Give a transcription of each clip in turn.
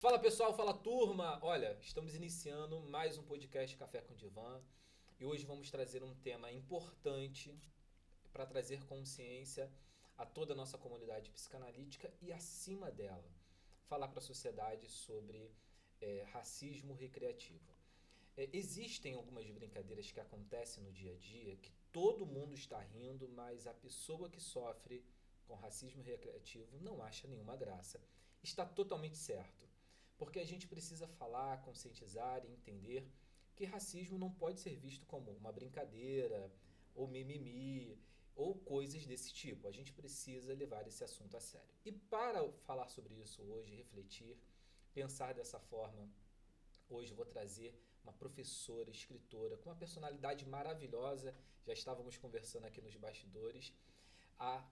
Fala pessoal, fala turma! Olha, estamos iniciando mais um podcast Café com Divan e hoje vamos trazer um tema importante para trazer consciência a toda a nossa comunidade psicanalítica e acima dela, falar para a sociedade sobre racismo recreativo. Existem algumas brincadeiras que acontecem no dia a dia que todo mundo está rindo, mas a pessoa que sofre com racismo recreativo não acha nenhuma graça. Está totalmente certo. Porque a gente precisa falar, conscientizar e entender que racismo não pode ser visto como uma brincadeira ou mimimi ou coisas desse tipo. A gente precisa levar esse assunto a sério. E para falar sobre isso hoje, refletir, pensar dessa forma, hoje eu vou trazer uma professora, escritora, com uma personalidade maravilhosa, já estávamos conversando aqui nos bastidores, a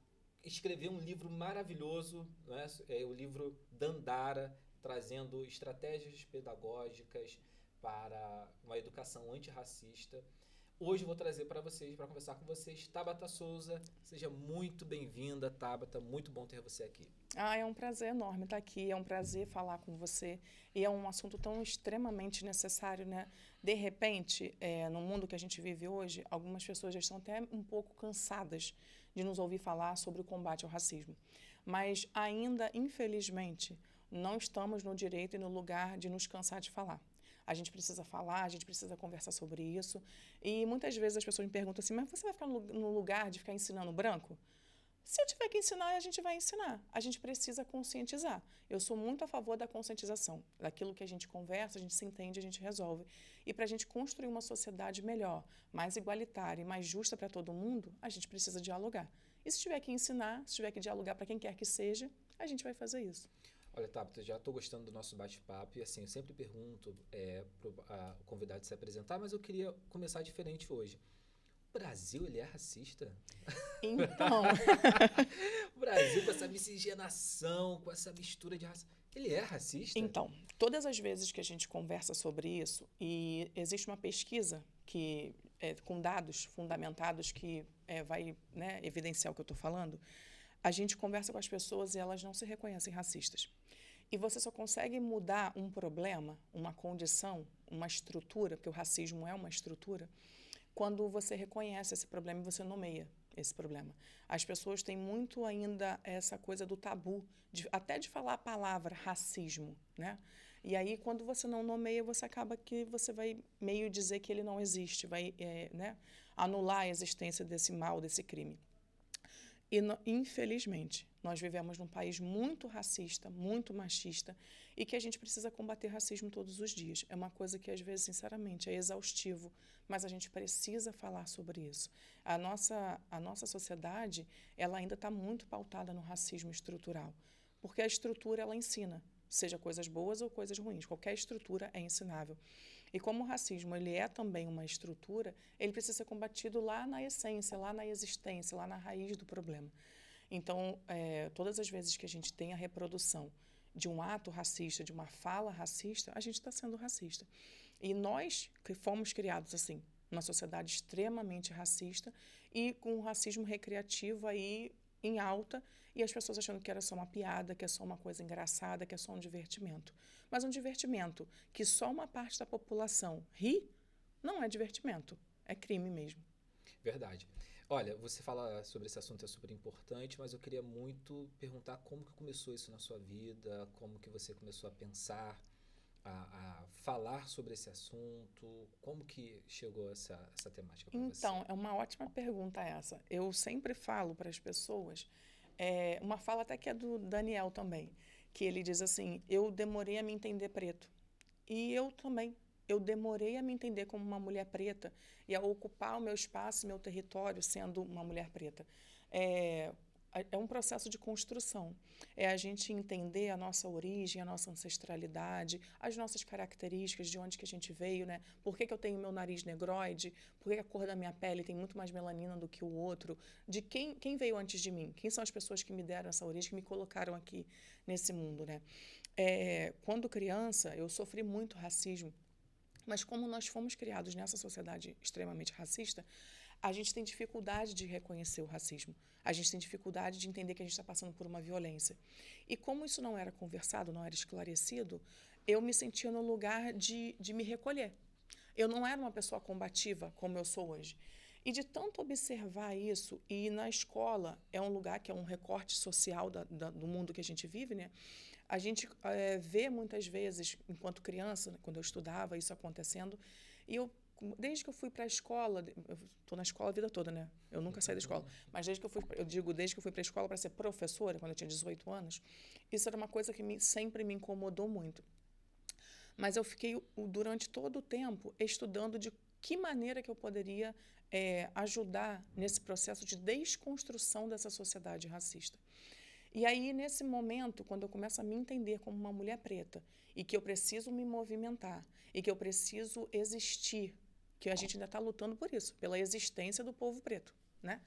escrever um livro maravilhoso, né? O livro Dandara, trazendo estratégias pedagógicas para uma educação antirracista. Hoje eu vou trazer para vocês, para conversar com vocês, Tabata Souza. Seja muito bem-vinda, Tabata. Muito bom ter você aqui. É um prazer enorme estar aqui, é um prazer falar com você e é um assunto tão extremamente necessário, né? De repente, no mundo que a gente vive hoje, algumas pessoas já estão até um pouco cansadas de nos ouvir falar sobre o combate ao racismo. Mas ainda, infelizmente, não estamos no direito e no lugar de nos cansar de falar. A gente precisa falar, a gente precisa conversar sobre isso. E muitas vezes as pessoas me perguntam assim, mas você vai ficar no lugar de ficar ensinando branco? Se eu tiver que ensinar, a gente vai ensinar. A gente precisa conscientizar. Eu sou muito a favor da conscientização. Daquilo que a gente conversa, a gente se entende, a gente resolve. E para a gente construir uma sociedade melhor, mais igualitária e mais justa para todo mundo, a gente precisa dialogar. E se tiver que ensinar, se tiver que dialogar para quem quer que seja, a gente vai fazer isso. Olha, Tabata, já estou gostando do nosso bate-papo e assim, eu sempre pergunto para o convidado se apresentar, mas eu queria começar diferente hoje. O Brasil, ele é racista? Então, O Brasil, com essa miscigenação, com essa mistura de raça, ele é racista? todas as vezes que a gente conversa sobre isso, e existe uma pesquisa que com dados fundamentados que vai, né, evidenciar o que eu estou falando, a gente conversa com as pessoas e elas não se reconhecem racistas. E você só consegue mudar um problema, uma condição, uma estrutura, porque o racismo é uma estrutura, quando você reconhece esse problema e você nomeia esse problema. As pessoas têm muito ainda essa coisa do tabu, até de falar a palavra racismo, né? E aí, quando você não nomeia, você acaba que você vai meio dizer que ele não existe, vai né, anular a existência desse mal, desse crime. E, infelizmente, nós vivemos num país muito racista, muito machista, e que a gente precisa combater racismo todos os dias. É uma coisa que, às vezes, sinceramente, é exaustivo, mas a gente precisa falar sobre isso. A nossa sociedade, ela ainda está muito pautada no racismo estrutural, porque a estrutura, ela ensina, seja coisas boas ou coisas ruins. Qualquer estrutura é ensinável. E como o racismo ele é também uma estrutura, ele precisa ser combatido lá na essência, lá na existência, lá na raiz do problema. Então, todas as vezes que a gente tem a reprodução de um ato racista, de uma fala racista, a gente está sendo racista. E nós que fomos criados assim, numa sociedade extremamente racista e com o racismo recreativo aí em alta e as pessoas achando que era só uma piada, que é só uma coisa engraçada, que é só um divertimento. Mas um divertimento que só uma parte da população ri, não é divertimento, é crime mesmo. Verdade. Olha, você fala sobre esse assunto é super importante, mas eu queria muito perguntar como que começou isso na sua vida, como que você começou a pensar, a falar sobre esse assunto, como que chegou essa temática para você? Então, é uma ótima pergunta essa. Eu sempre falo para as pessoas, uma fala até que é do Daniel também, que ele diz assim: eu demorei a me entender preto. E eu também. Eu demorei a me entender como uma mulher preta e a ocupar o meu espaço, meu território, sendo uma mulher preta. É, é um processo de construção. É a gente entender a nossa origem, a nossa ancestralidade, as nossas características, de onde que a gente veio, né? Por que eu tenho meu nariz negroide? Por que a cor da minha pele tem muito mais melanina do que o outro? De quem veio antes de mim? Quem são as pessoas que me deram essa origem, que me colocaram aqui nesse mundo, né? Quando criança, eu sofri muito racismo, mas como nós fomos criados nessa sociedade extremamente racista, a gente tem dificuldade de reconhecer o racismo. A gente tem dificuldade de entender que a gente está passando por uma violência. E como isso não era conversado, não era esclarecido, eu me sentia no lugar de me recolher. Eu não era uma pessoa combativa como eu sou hoje. E de tanto observar isso, e na escola é um lugar que é um recorte social do mundo que a gente vive, né? A gente vê muitas vezes, enquanto criança, né, quando eu estudava, isso acontecendo, e eu, desde que eu fui para a escola, eu estou na escola a vida toda, né? Eu nunca saí da escola, mas desde que eu fui para a escola para ser professora, quando eu tinha 18 anos, isso era uma coisa que sempre me incomodou muito. Mas eu fiquei, durante todo o tempo, estudando de que maneira que eu poderia ajudar nesse processo de desconstrução dessa sociedade racista. E aí, nesse momento, quando eu começo a me entender como uma mulher preta e que eu preciso me movimentar e que eu preciso existir, que a gente ainda está lutando por isso, pela existência do povo preto, né?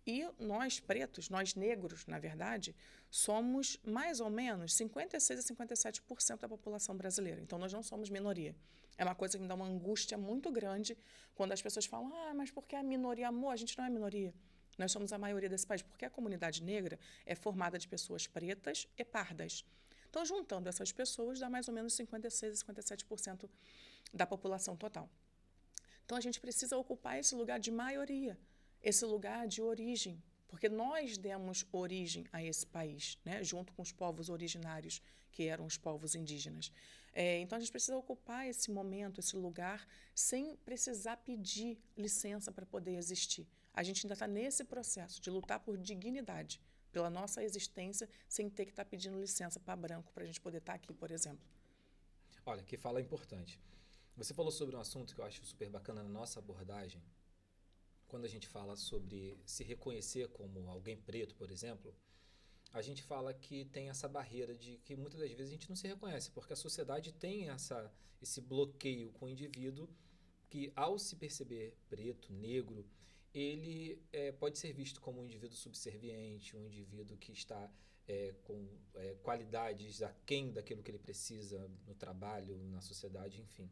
E nós pretos, nós negros, na verdade, somos mais ou menos 56 a 57% da população brasileira. Então, nós não somos minoria. É uma coisa que me dá uma angústia muito grande quando as pessoas falam, mas por que a minoria? Amor, a gente não é minoria. Nós somos a maioria desse país, porque a comunidade negra é formada de pessoas pretas e pardas. Então, juntando essas pessoas, dá mais ou menos 56 a 57% da população total. Então, a gente precisa ocupar esse lugar de maioria, esse lugar de origem, porque nós demos origem a esse país, né, junto com os povos originários, que eram os povos indígenas. Então, a gente precisa ocupar esse momento, esse lugar, sem precisar pedir licença para poder existir. A gente ainda está nesse processo de lutar por dignidade, pela nossa existência, sem ter que estar pedindo licença para branco, para a gente poder estar aqui, por exemplo. Olha, que fala importante. Você falou sobre um assunto que eu acho super bacana na nossa abordagem. Quando a gente fala sobre se reconhecer como alguém preto, por exemplo, a gente fala que tem essa barreira de que muitas das vezes a gente não se reconhece, porque a sociedade tem esse bloqueio com o indivíduo que, ao se perceber preto, negro, ele pode ser visto como um indivíduo subserviente, um indivíduo que está com qualidades aquém daquilo que ele precisa no trabalho, na sociedade, enfim.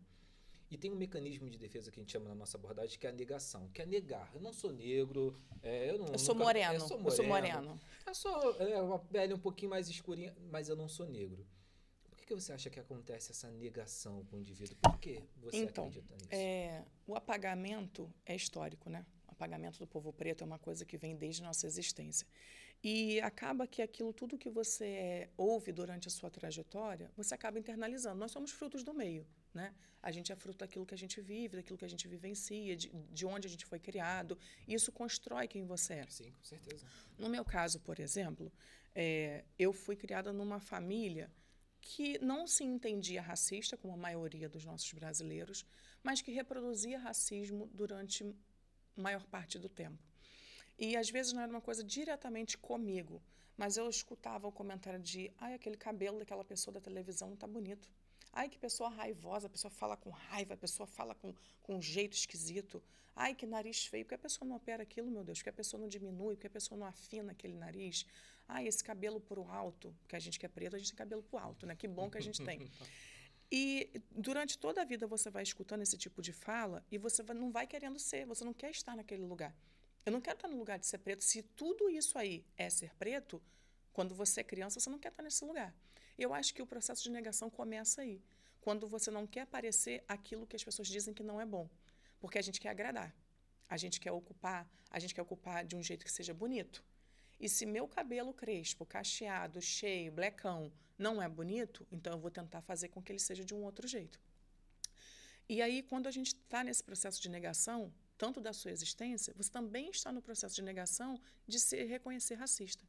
E tem um mecanismo de defesa que a gente chama na nossa abordagem, que é a negação, que é negar. Eu não sou negro, eu sou moreno. Eu sou moreno. Eu sou uma pele um pouquinho mais escurinha, mas eu não sou negro. Por que você acha que acontece essa negação com o indivíduo? Por que você acredita nisso? O apagamento é histórico, né? O apagamento do povo preto é uma coisa que vem desde a nossa existência. E acaba que tudo que você ouve durante a sua trajetória, você acaba internalizando. Nós somos frutos do meio, né? A gente é fruto daquilo que a gente vive, daquilo que a gente vivencia, de onde a gente foi criado. E isso constrói quem você é. Sim, com certeza. No meu caso, por exemplo, eu fui criada numa família que não se entendia racista, como a maioria dos nossos brasileiros, mas que reproduzia racismo durante a maior parte do tempo. E, às vezes, não era uma coisa diretamente comigo, mas eu escutava o comentário de aquele cabelo daquela pessoa da televisão não está bonito. Que pessoa raivosa, a pessoa fala com raiva, a pessoa fala com um jeito esquisito. Que nariz feio, porque a pessoa não opera aquilo, meu Deus, porque a pessoa não diminui, porque a pessoa não afina aquele nariz. Esse cabelo pro alto, porque a gente que é preto, a gente tem cabelo pro alto, né? Que bom que a gente tem. E durante toda a vida você vai escutando esse tipo de fala e você não vai querendo ser, você não quer estar naquele lugar. Eu não quero estar no lugar de ser preto. Se tudo isso aí é ser preto, quando você é criança, você não quer estar nesse lugar. Eu acho que o processo de negação começa aí, quando você não quer parecer aquilo que as pessoas dizem que não é bom, porque a gente quer agradar, a gente quer ocupar de um jeito que seja bonito. E se meu cabelo crespo, cacheado, cheio, blackão, não é bonito, então eu vou tentar fazer com que ele seja de um outro jeito. E aí, quando a gente está nesse processo de negação, tanto da sua existência, você também está no processo de negação de se reconhecer racista.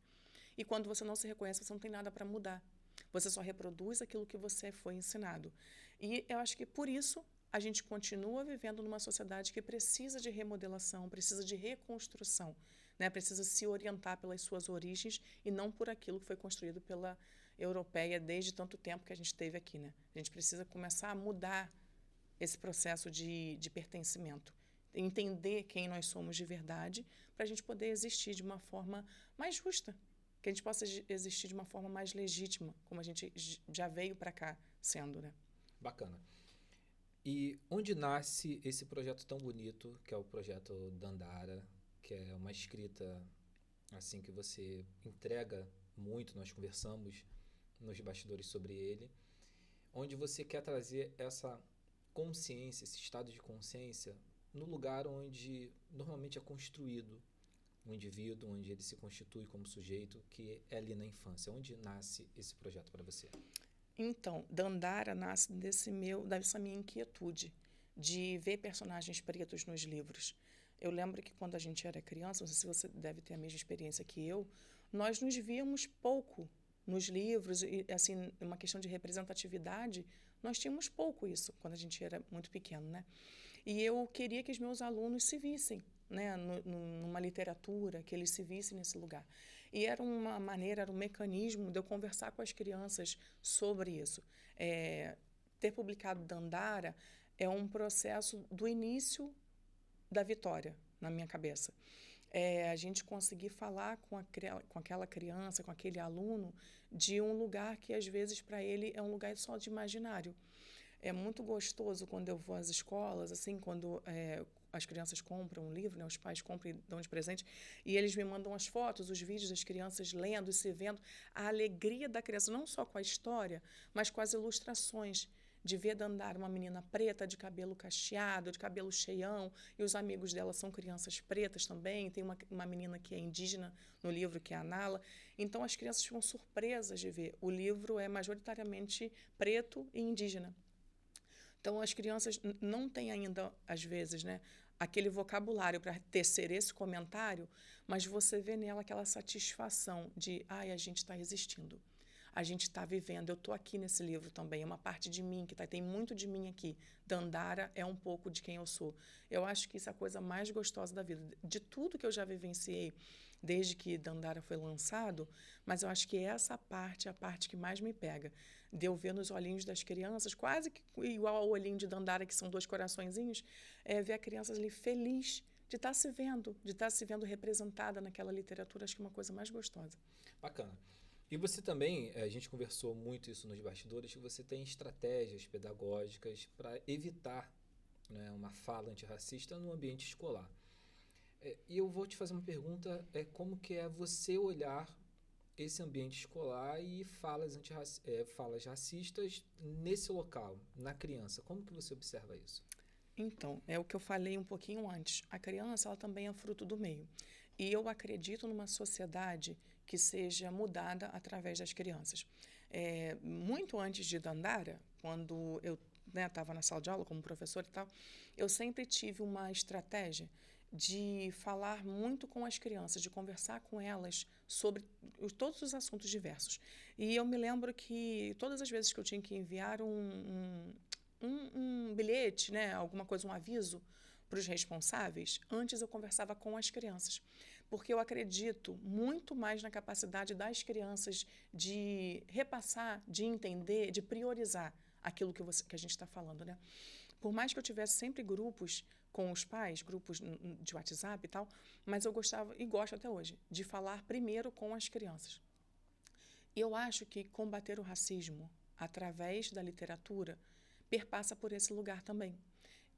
E quando você não se reconhece, você não tem nada para mudar. Você só reproduz aquilo que você foi ensinado. E eu acho que, por isso, a gente continua vivendo numa sociedade que precisa de remodelação, precisa de reconstrução, né? Precisa se orientar pelas suas origens e não por aquilo que foi construído pela europeia desde tanto tempo que a gente teve aqui, né? A gente precisa começar a mudar esse processo de pertencimento, entender quem nós somos de verdade, para a gente poder existir de uma forma mais justa, que a gente possa existir de uma forma mais legítima, como a gente já veio para cá sendo, né? Bacana. E onde nasce esse projeto tão bonito, que é o projeto Dandara, que é uma escrita assim que você entrega muito, nós conversamos nos bastidores sobre ele, onde você quer trazer essa consciência, esse estado de consciência no lugar onde normalmente é construído o indivíduo, onde ele se constitui como sujeito, que é ali na infância. Onde nasce esse projeto para você? Então, Dandara nasce dessa minha inquietude de ver personagens pretos nos livros. Eu lembro que quando a gente era criança, não sei se você deve ter a mesma experiência que eu, nós nos víamos pouco nos livros e, assim, uma questão de representatividade, nós tínhamos pouco isso quando a gente era muito pequeno, né? E eu queria que os meus alunos se vissem, né, numa literatura, que eles se vissem nesse lugar. E era uma maneira, era um mecanismo de eu conversar com as crianças sobre isso. Ter publicado Dandara é um processo do início da vitória na minha cabeça. A gente conseguir falar com aquela criança, com aquele aluno, de um lugar que às vezes para ele é um lugar só de imaginário. É muito gostoso quando eu vou às escolas, assim, quando as crianças compram um livro, né, os pais compram e dão de presente, e eles me mandam as fotos, os vídeos das crianças lendo e se vendo, a alegria da criança, não só com a história, mas com as ilustrações, de ver Dandara, uma menina preta, de cabelo cacheado, de cabelo cheião, e os amigos dela são crianças pretas também, tem uma menina que é indígena no livro, que é a Nala. Então, as crianças ficam surpresas de ver. O livro é majoritariamente preto e indígena. Então, as crianças não têm ainda, às vezes, né, aquele vocabulário para tecer esse comentário, mas você vê nela aquela satisfação de, ai, a gente está resistindo, a gente está vivendo, eu estou aqui nesse livro também, é uma parte de mim, tem muito de mim aqui. Dandara é um pouco de quem eu sou. Eu acho que isso é a coisa mais gostosa da vida. De tudo que eu já vivenciei, desde que Dandara foi lançado, mas eu acho que essa parte é a parte que mais me pega. De eu ver nos olhinhos das crianças, quase que igual ao olhinho de Dandara, que são 2 coraçõezinhos, ver a criança ali feliz de estar se vendo representada naquela literatura. Acho que é uma coisa mais gostosa. Bacana. E você também, a gente conversou muito isso nos bastidores, que você tem estratégias pedagógicas para evitar, né, uma fala antirracista no ambiente escolar. E eu vou te fazer uma pergunta, como que é você olhar esse ambiente escolar e falas racistas nesse local, na criança? Como que você observa isso? Então, é o que eu falei um pouquinho antes. A criança, ela também é fruto do meio. E eu acredito numa sociedade que seja mudada através das crianças. Muito antes de Dandara, quando eu estava na sala de aula como professora e tal, eu sempre tive uma estratégia de falar muito com as crianças, de conversar com elas sobre todos os assuntos diversos. E eu me lembro que todas as vezes que eu tinha que enviar um bilhete, né, alguma coisa, um aviso para os responsáveis, antes eu conversava com as crianças, porque eu acredito muito mais na capacidade das crianças de repassar, de entender, de priorizar aquilo que a gente está falando, né? Por mais que eu tivesse sempre grupos com os pais, grupos de WhatsApp e tal, mas eu gostava, e gosto até hoje, de falar primeiro com as crianças. E eu acho que combater o racismo através da literatura perpassa por esse lugar também.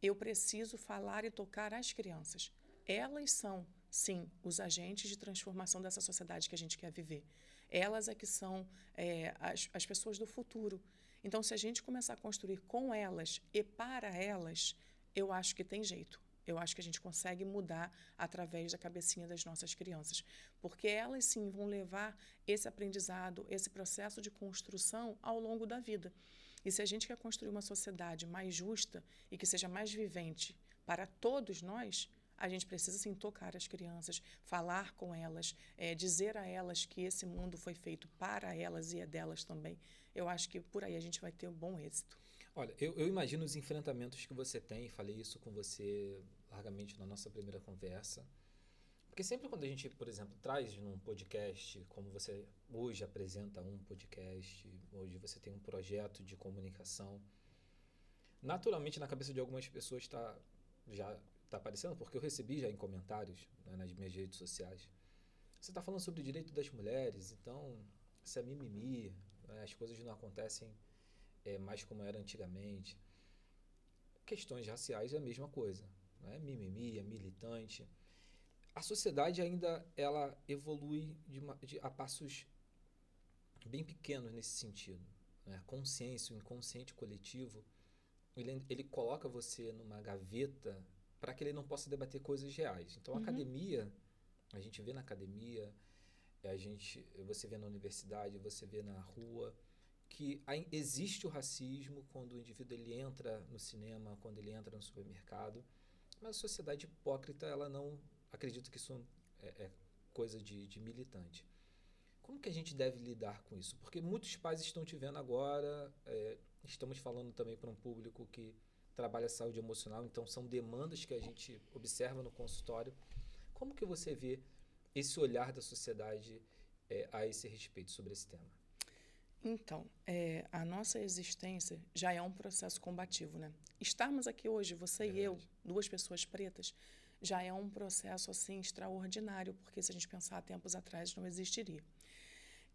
Eu preciso falar e tocar as crianças. Elas são, sim, os agentes de transformação dessa sociedade que a gente quer viver. Elas é que são as pessoas do futuro. Então, se a gente começar a construir com elas e para elas, eu acho que tem jeito. Eu acho que a gente consegue mudar através da cabecinha das nossas crianças. Porque elas, sim, vão levar esse aprendizado, esse processo de construção ao longo da vida. E se a gente quer construir uma sociedade mais justa e que seja mais vivente para todos nós, a gente precisa, sim, tocar as crianças, falar com elas, dizer a elas que esse mundo foi feito para elas e é delas também. Eu acho que por aí a gente vai ter um bom êxito. Olha, eu imagino os enfrentamentos que você tem, falei isso com você largamente na nossa primeira conversa, porque sempre quando a gente, por exemplo, traz num podcast, como você hoje apresenta um podcast, hoje você tem um projeto de comunicação, naturalmente na cabeça de algumas pessoas já está aparecendo, porque eu recebi já em comentários, né, nas minhas redes sociais. Você está falando sobre o direito das mulheres, então isso é mimimi, né, as coisas não acontecem mais como era antigamente. questões raciais é a mesma coisa, né? Mimimi, é militante. A sociedade ainda ela evolui a passos bem pequenos nesse sentido, né? A consciência, o inconsciente coletivo, ele coloca você numa gaveta para que ele não possa debater coisas reais. Então, a academia, a gente vê na academia, você vê na universidade, você vê na rua, que existe o racismo quando o indivíduo ele entra no cinema, quando ele entra no supermercado, mas a sociedade hipócrita, ela não acredita que isso é coisa de militante. Como que a gente deve lidar com isso? Porque muitos pais estão te vendo agora, estamos falando também para um público que trabalha saúde emocional, então são demandas que a gente observa no consultório. Como que você vê esse olhar da sociedade a esse respeito, sobre esse tema? Então, a nossa existência já é um processo combativo, né? Estarmos aqui hoje, você e eu, duas pessoas pretas, já é um processo, assim, extraordinário, porque se a gente pensar há tempos atrás, não existiria.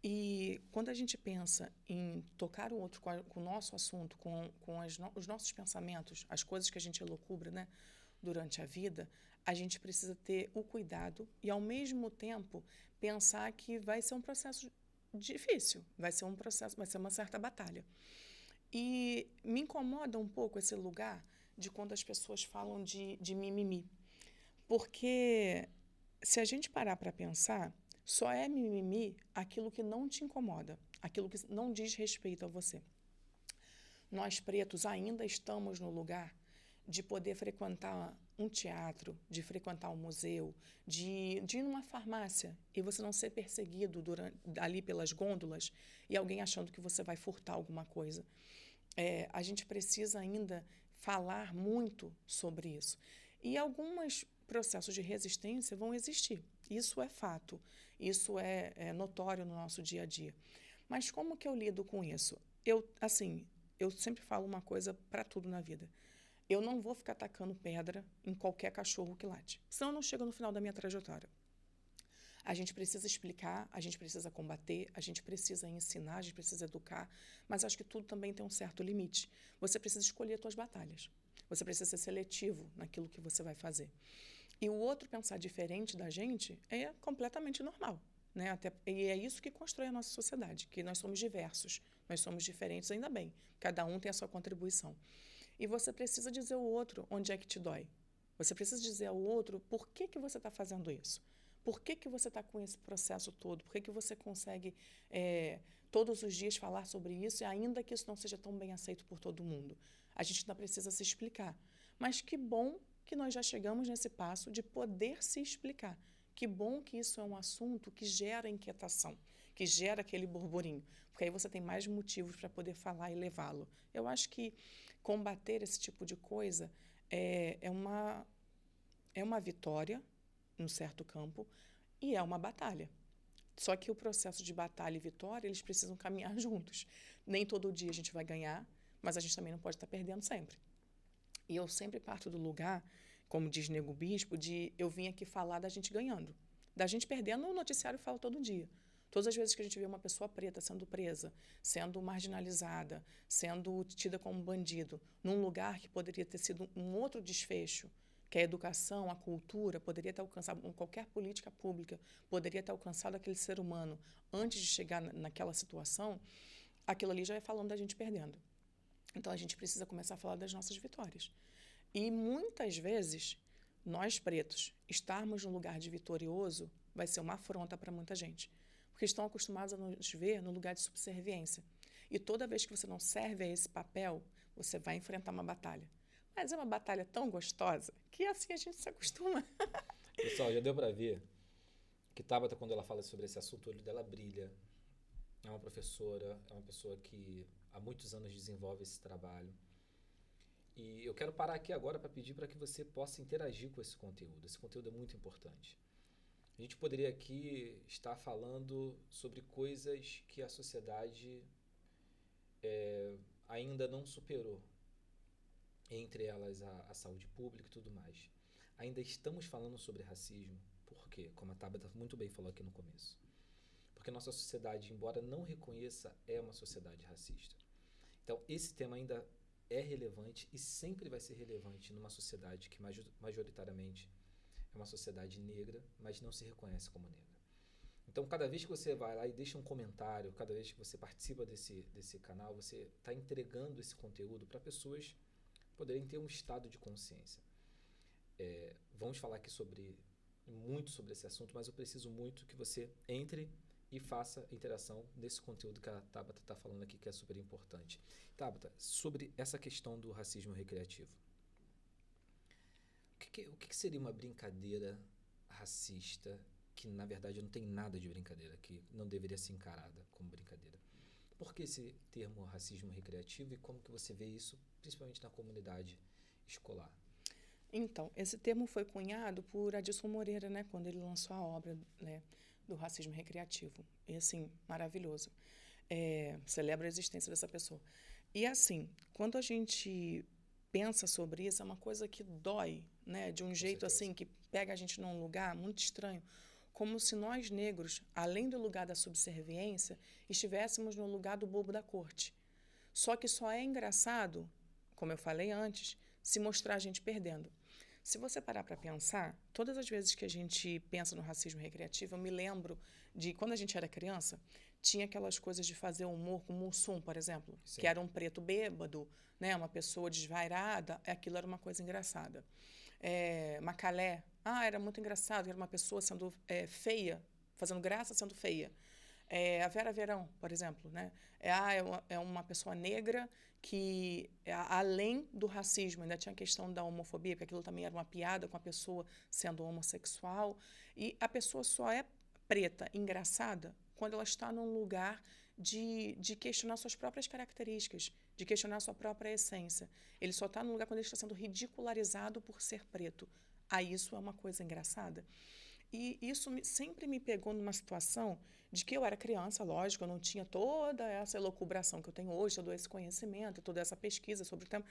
E quando a gente pensa em tocar o outro com o nosso assunto, com os nossos pensamentos, as coisas que a gente elocubra, né, durante a vida, a gente precisa ter o cuidado e, ao mesmo tempo, pensar que vai ser um processo difícil, vai ser um processo, vai ser uma certa batalha. E me incomoda um pouco esse lugar de quando as pessoas falam de mimimi, porque se a gente parar para pensar, só é mimimi aquilo que não te incomoda, aquilo que não diz respeito a você. Nós pretos ainda estamos no lugar de poder frequentar um teatro, de frequentar um museu, de ir numa farmácia e você não ser perseguido ali pelas gôndolas e alguém achando que você vai furtar alguma coisa. A gente precisa ainda falar muito sobre isso. E alguns processos de resistência vão existir. Isso é fato. Isso é notório no nosso dia a dia. Mas como que eu lido com isso? Eu sempre falo uma coisa para tudo na vida. Eu não vou ficar tacando pedra em qualquer cachorro que late. Senão eu não chego no final da minha trajetória. A gente precisa explicar, a gente precisa combater, a gente precisa ensinar, a gente precisa educar, mas acho que tudo também tem um certo limite. Você precisa escolher as suas batalhas. Você precisa ser seletivo naquilo que você vai fazer. E o outro pensar diferente da gente é completamente normal, né? E é isso que constrói a nossa sociedade, que nós somos diversos, nós somos diferentes, ainda bem. Cada um tem a sua contribuição. E você precisa dizer ao outro onde é que te dói. Você precisa dizer ao outro por que você está fazendo isso. Por que você está com esse processo todo? Por que você consegue todos os dias falar sobre isso e ainda que isso não seja tão bem aceito por todo mundo? A gente ainda precisa se explicar. Mas que bom que nós já chegamos nesse passo de poder se explicar. Que bom que isso é um assunto que gera inquietação, que gera aquele burburinho, porque aí você tem mais motivos para poder falar e levá-lo. Eu acho que combater esse tipo de coisa é uma vitória, num certo campo, e é uma batalha. Só que o processo de batalha e vitória, eles precisam caminhar juntos. Nem todo dia a gente vai ganhar, mas a gente também não pode estar perdendo sempre. E eu sempre parto do lugar, como diz Nego Bispo, de eu vim aqui falar da gente ganhando. Da gente perdendo, o noticiário fala todo dia. Todas as vezes que a gente vê uma pessoa preta sendo presa, sendo marginalizada, sendo tida como bandido, num lugar que poderia ter sido um outro desfecho, que a educação, a cultura, poderia ter alcançado, qualquer política pública poderia ter alcançado aquele ser humano antes de chegar naquela situação, aquilo ali já é falando da gente perdendo. Então, a gente precisa começar a falar das nossas vitórias. E, muitas vezes, nós pretos, estarmos num lugar de vitorioso vai ser uma afronta para muita gente. Porque estão acostumados a nos ver no lugar de subserviência. E toda vez que você não serve a esse papel, você vai enfrentar uma batalha. Mas é uma batalha tão gostosa que assim a gente se acostuma. Pessoal, já deu para ver que Tabata, quando ela fala sobre esse assunto, o olho dela brilha. É uma professora, é uma pessoa que há muitos anos desenvolve esse trabalho. E eu quero parar aqui agora para pedir para que você possa interagir com esse conteúdo. Esse conteúdo é muito importante. A gente poderia aqui estar falando sobre coisas que a sociedade ainda não superou. Entre elas a saúde pública e tudo mais. Ainda estamos falando sobre racismo. Por quê? Como a Tabata muito bem falou aqui no começo. Porque nossa sociedade, embora não reconheça, é uma sociedade racista. Então, esse tema ainda é relevante e sempre vai ser relevante numa sociedade que majoritariamente é uma sociedade negra, mas não se reconhece como negra. Então, cada vez que você vai lá e deixa um comentário, cada vez que você participa desse canal, você está entregando esse conteúdo para pessoas poderem ter um estado de consciência. Vamos falar aqui muito sobre esse assunto, mas eu preciso muito que você entre e faça interação nesse conteúdo que a Tabata está falando aqui, que é super importante. Tabata, sobre essa questão do racismo recreativo. O que seria uma brincadeira racista que, na verdade, não tem nada de brincadeira, que não deveria ser encarada como brincadeira? Por que esse termo racismo recreativo e como que você vê isso, principalmente na comunidade escolar? Então, esse termo foi cunhado por Adilson Moreira, né, quando ele lançou a obra, né, do racismo recreativo. E, assim, maravilhoso. Celebra a existência dessa pessoa. E, assim, quando a gente pensa sobre isso, é uma coisa que dói, né, de um jeito, assim, que pega a gente num lugar muito estranho, como se nós, negros, além do lugar da subserviência, estivéssemos no lugar do bobo da corte. Só que só é engraçado, como eu falei antes, se mostrar a gente perdendo. Se você parar para pensar, todas as vezes que a gente pensa no racismo recreativo, eu me lembro de quando a gente era criança, tinha aquelas coisas de fazer humor com o Mussum, por exemplo, Sim. que era um preto bêbado, né, uma pessoa desvairada, aquilo era uma coisa engraçada. Macalé, era muito engraçado, era uma pessoa sendo feia, fazendo graça sendo feia. A Vera Verão, por exemplo, né? É uma pessoa negra que, além do racismo, ainda tinha a questão da homofobia, porque aquilo também era uma piada com a pessoa sendo homossexual. E a pessoa só é preta, engraçada, quando ela está num lugar de questionar suas próprias características, de questionar sua própria essência. Ele só está num lugar quando ele está sendo ridicularizado por ser preto. Aí isso é uma coisa engraçada. E isso sempre me pegou numa situação de que eu era criança, lógico, eu não tinha toda essa elucubração que eu tenho hoje, todo esse conhecimento, toda essa pesquisa sobre o tema,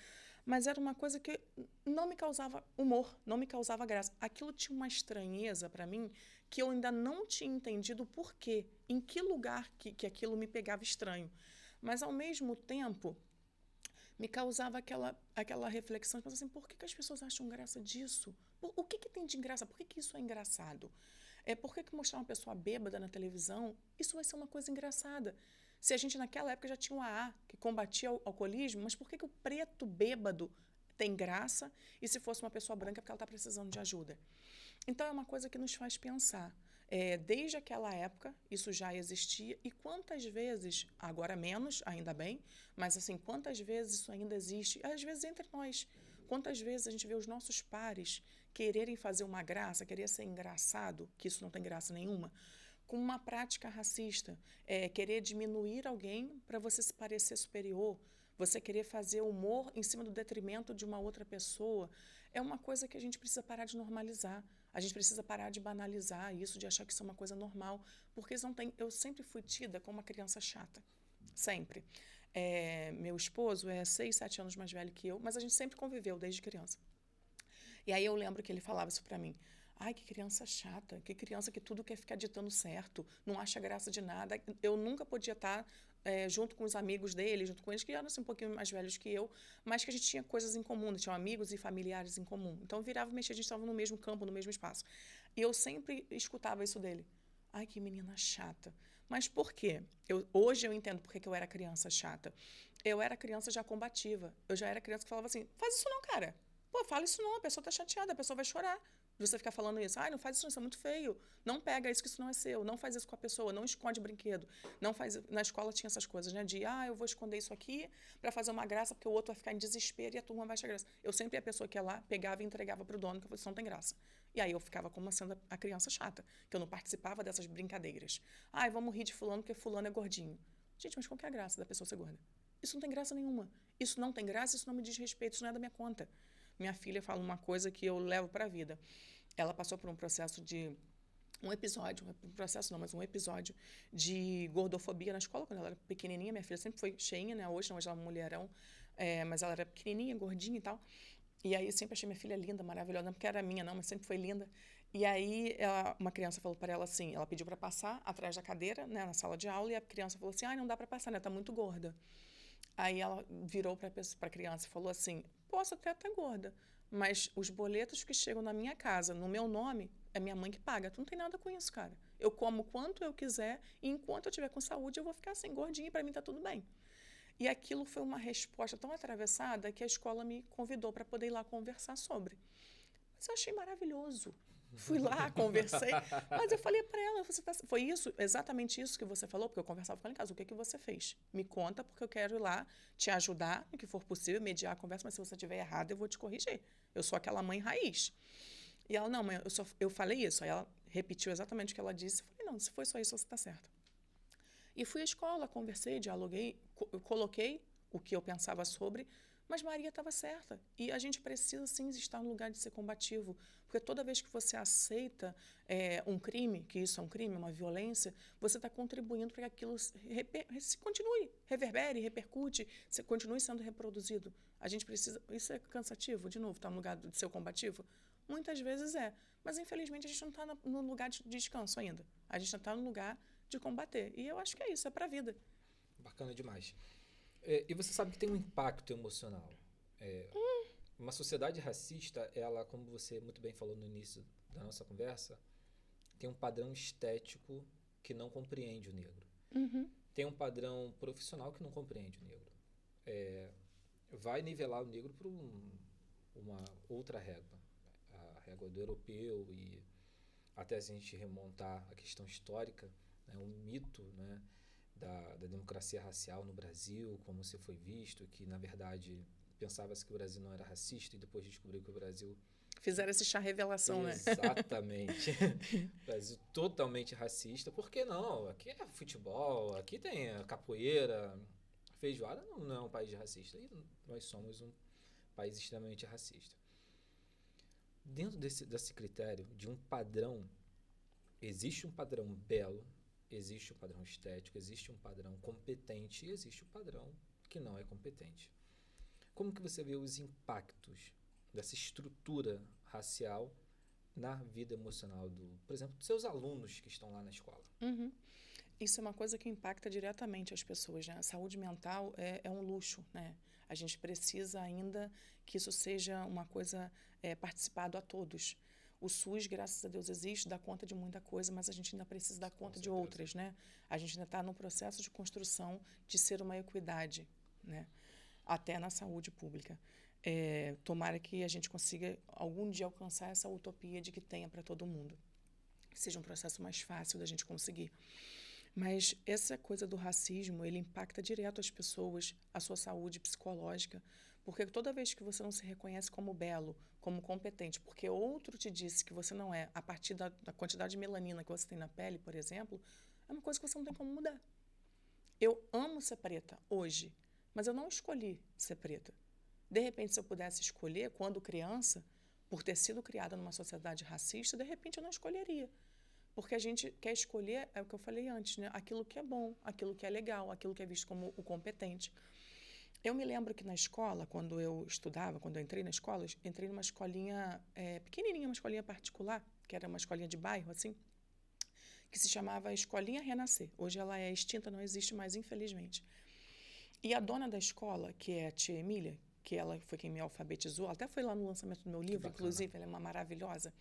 mas era uma coisa que não me causava humor, não me causava graça. Aquilo tinha uma estranheza para mim que eu ainda não tinha entendido o porquê, em que lugar que aquilo me pegava estranho. Mas, ao mesmo tempo, me causava aquela reflexão, de assim, por que as pessoas acham graça disso? O que tem de engraçado? Por que isso é engraçado? Por que mostrar uma pessoa bêbada na televisão, isso vai ser uma coisa engraçada? Se a gente naquela época já tinha o AA, que combatia o alcoolismo, mas por que o preto bêbado tem graça e se fosse uma pessoa branca é porque ela está precisando de ajuda? Então, é uma coisa que nos faz pensar. Desde aquela época, isso já existia, e quantas vezes, agora menos, ainda bem, mas assim, quantas vezes isso ainda existe, às vezes entre nós, quantas vezes a gente vê os nossos pares quererem fazer uma graça, querer ser engraçado, que isso não tem graça nenhuma, com uma prática racista, querer diminuir alguém para você se parecer superior, você querer fazer humor em cima do detrimento de uma outra pessoa, é uma coisa que a gente precisa parar de normalizar. A gente precisa parar de banalizar isso, de achar que isso é uma coisa normal, porque isso não tem. Eu sempre fui tida como uma criança chata, sempre. Meu esposo é 6, 7 anos mais velho que eu, mas a gente sempre conviveu desde criança. E aí eu lembro que ele falava isso para mim. Ai, que criança chata, que criança que tudo quer ficar ditando certo, não acha graça de nada. Eu nunca podia estar junto com os amigos dele, junto com eles, que eram assim, um pouquinho mais velhos que eu, mas que a gente tinha coisas em comum, tinha amigos e familiares em comum. Então, virava e mexia, a gente estava no mesmo campo, no mesmo espaço. E eu sempre escutava isso dele. Ai, que menina chata. Mas por quê? Hoje eu entendo por que eu era criança chata. Eu era criança já combativa. Eu já era criança que falava assim, faz isso não, cara. Pô, fala isso não, a pessoa tá chateada, a pessoa vai chorar. Você ficar falando isso, não faz isso não, isso é muito feio. Não pega isso, que isso não é seu. Não faz isso com a pessoa, não esconde brinquedo. Não faz. Na escola tinha essas coisas, né? De, eu vou esconder isso aqui para fazer uma graça, porque o outro vai ficar em desespero e a turma vai achar graça. Eu sempre ia a pessoa que ia lá, pegava e entregava para o dono, que eu falei, isso não tem graça. E aí eu ficava como sendo a criança chata, que eu não participava dessas brincadeiras. Vamos rir de fulano, porque fulano é gordinho. Gente, mas qual que é a graça da pessoa ser gorda? Isso não tem graça nenhuma. Isso não tem graça, isso não me diz respeito, isso não é da minha conta. Minha filha fala uma coisa que eu levo para a vida. Ela passou por um processo um episódio de gordofobia na escola, quando ela era pequenininha. Minha filha sempre foi cheinha, né? Hoje não, hoje ela é um mulherão, mas ela era pequenininha, gordinha e tal. E aí eu sempre achei minha filha linda, maravilhosa, não porque era minha não, mas sempre foi linda. E aí uma criança falou para ela assim, ela pediu para passar atrás da cadeira, né, na sala de aula, e a criança falou assim, não dá para passar, né? Tá muito gorda. Aí ela virou para a criança e falou assim: posso até estar gorda, mas os boletos que chegam na minha casa, no meu nome, é minha mãe que paga. Tu não tem nada com isso, cara. Eu como quanto eu quiser e enquanto eu estiver com saúde, eu vou ficar assim, gordinha, e para mim tá tudo bem. E aquilo foi uma resposta tão atravessada que a escola me convidou para poder ir lá conversar sobre. Mas eu achei maravilhoso. Fui lá, conversei, mas eu falei para ela, foi isso, exatamente isso que você falou, porque eu conversava com ela em casa, o que você fez? Me conta, porque eu quero ir lá te ajudar, no que for possível, mediar a conversa, mas se você estiver errado, eu vou te corrigir. Eu sou aquela mãe raiz. E ela, não, mãe, eu falei isso. Aí ela repetiu exatamente o que ela disse. Eu falei, não, se foi só isso, você está certa. E fui à escola, conversei, dialoguei, coloquei o que eu pensava sobre, mas Maria estava certa. E a gente precisa, sim, estar no lugar de ser combativo. Porque toda vez que você aceita um crime, que isso é um crime, uma violência, você está contribuindo para que aquilo se continue, reverbere, repercute, continue sendo reproduzido. A gente precisa... Isso é cansativo, de novo, estar no lugar de ser combativo? Muitas vezes é. Mas, infelizmente, a gente não está no lugar de descanso ainda. A gente está no lugar de combater. E eu acho que é isso, é para a vida. Bacana demais. E você sabe que tem um impacto emocional. Uma sociedade racista, ela, como você muito bem falou no início da nossa conversa, tem um padrão estético que não compreende o negro. Uhum. Tem um padrão profissional que não compreende o negro. Vai nivelar o negro por uma outra régua. A régua do europeu e até se a gente remontar a questão histórica, né, o mito, né, da democracia racial no Brasil, como se foi visto, que na verdade pensava-se que o Brasil não era racista e depois descobriu que o Brasil... Fizeram esse chá revelação, Exatamente. Brasil totalmente racista. Por que não? Aqui é futebol, aqui tem capoeira, feijoada, não é um país racista. E nós somos um país extremamente racista. Dentro desse critério de um padrão, existe um padrão belo, existe um padrão estético, existe um padrão competente e existe um padrão que não é competente. Como que você vê os impactos dessa estrutura racial na vida emocional, por exemplo, dos seus alunos que estão lá na escola? Uhum. Isso é uma coisa que impacta diretamente as pessoas, né? A saúde mental é um luxo, né? A gente precisa ainda que isso seja uma coisa participada a todos. O SUS, graças a Deus, existe, dá conta de muita coisa, mas a gente ainda precisa dar conta de outras, né? A gente ainda está no processo de construção de ser uma equidade, né? Até na saúde pública. Tomara que a gente consiga algum dia alcançar essa utopia de que tenha para todo mundo. Que seja um processo mais fácil da gente conseguir. Mas essa coisa do racismo, ele impacta direto as pessoas, a sua saúde psicológica, porque toda vez que você não se reconhece como belo, como competente, porque outro te disse que você não é, a partir da quantidade de melanina que você tem na pele, por exemplo, é uma coisa que você não tem como mudar. Eu amo ser preta hoje, mas eu não escolhi ser preta. De repente, se eu pudesse escolher, quando criança, por ter sido criada numa sociedade racista, de repente eu não escolheria. Porque a gente quer escolher, é o que eu falei antes, né? Aquilo que é bom, aquilo que é legal, aquilo que é visto como o competente. Eu me lembro que na escola, quando eu estudava, quando eu entrei na escola, entrei numa escolinha pequenininha, uma escolinha particular, que era uma escolinha de bairro, assim, que se chamava Escolinha Renascer. Hoje ela é extinta, não existe mais, infelizmente. E a dona da escola, que é a tia Emília, que ela foi quem me alfabetizou, ela até foi lá no lançamento do meu livro, inclusive, ela é uma maravilhosa.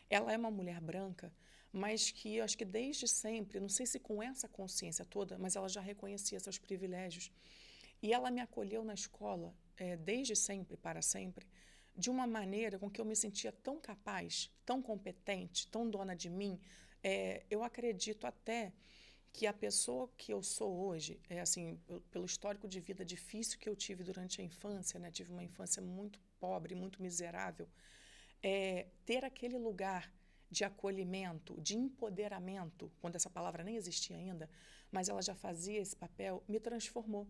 Ela é uma mulher branca, mas que eu acho que desde sempre, não sei se com essa consciência toda, mas ela já reconhecia seus privilégios. E ela me acolheu na escola, desde sempre, para sempre, de uma maneira com que eu me sentia tão capaz, tão competente, tão dona de mim. Eu acredito até que a pessoa que eu sou hoje, pelo histórico de vida difícil que eu tive durante a infância, né, tive uma infância muito pobre, muito miserável, ter aquele lugar de acolhimento, de empoderamento, quando essa palavra nem existia ainda, mas ela já fazia esse papel, me transformou.